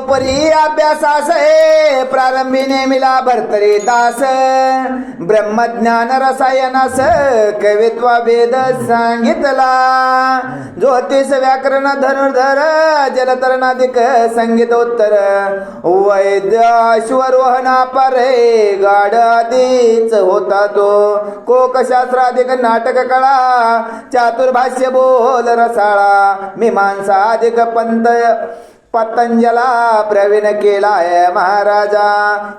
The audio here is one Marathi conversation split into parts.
परी अभ्यासास प्रारंभी नेमिला भरतरी दास ब्रह्मज्ञान रसायनास कवित्वा वेद सांगितला ज्योतिष व्याकरण धनुर्धर जलतरणाधिक संगीतोत्तर वैद्य अश्वरोहणा परे गाड आधीच होता तो कोकशास्त्राधिक नाटक कळा चातुर्भाष्य बोल रसाळा मीमांसा अधिक पंत पतंजला प्रवीण केलाय महाराजा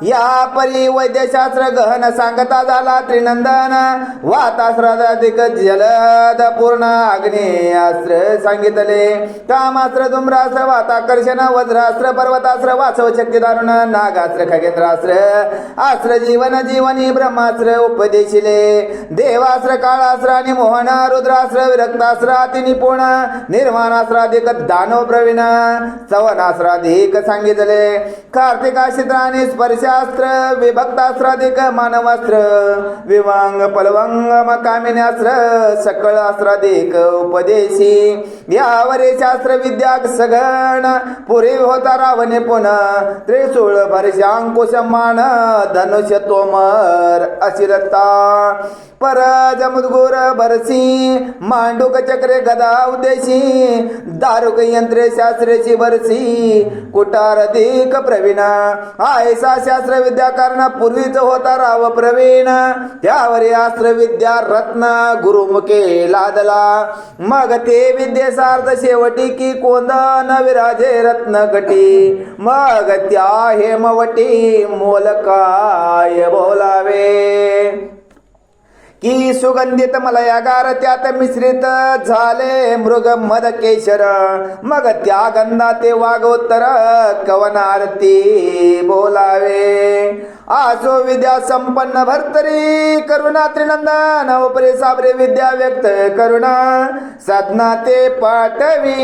या परी वैद्यशास्त्र गहन सांगता झाला त्रिनंदन वातास्त्राधिक जलद पूर्ण अग्निअस्त्र सांगितले कामास्त्र धूम्रास्त्र वाताकर्षण वज्रास्त्र पर्वतास्त्र वासव शक्ती दारुण नागास्त्र खगेंद्रास्त्र अस्त्र जीवन जीवनी ब्रह्मास्त्र उपदेशिले देवास्त्र काळास्त्र आणि मोहन रुद्रास्त्र विरक्तास्त्र अतिनिपुण निर्माणास्त्राधिक दानव प्रवीण सवनास्त्राधिक सांगितले कार्तिकास्त्र आणि स्पर्शास्त्र विभक्तास्त्राधिक मानवास्त्र विवांग पलवंग कामिन्यास्त्र सकळ अस्त्राधिक उपदेशी यावरे शास्त्र विद्या सगण पुरी होता रावणे पुन्हा त्रिशूळ भरशांकुश मान धनुष्य तोमर अशिरता परज मुदगुर भरसी मांडूक चक्रे गदा उदेशी दारुक यंत्रे शास्त्रेची भरसी कुटार अधिक प्रवीण आयसा शास्त्र विद्या कारण पूर्वीच होता राव प्रवीण त्यावरी अस्त्र विद्या रत्न गुरुमुखे लादला मग ते विद्येसार्थ शेवटी की कोंदन विराजे रत्न गटी मग त्या हेमवटी मोलकाय बोलावे की सुगंधित मलयागार त्यात मिश्रित झाले मृग मद केशर मग त्या गंधा ते वागोत्तर कवनारती बोलावे आसो विद्या संपन्न भरतरी करुणा त्रिनंदन उपरी साबरे विद्या व्यक्त करुणा साधना ते पाठवी।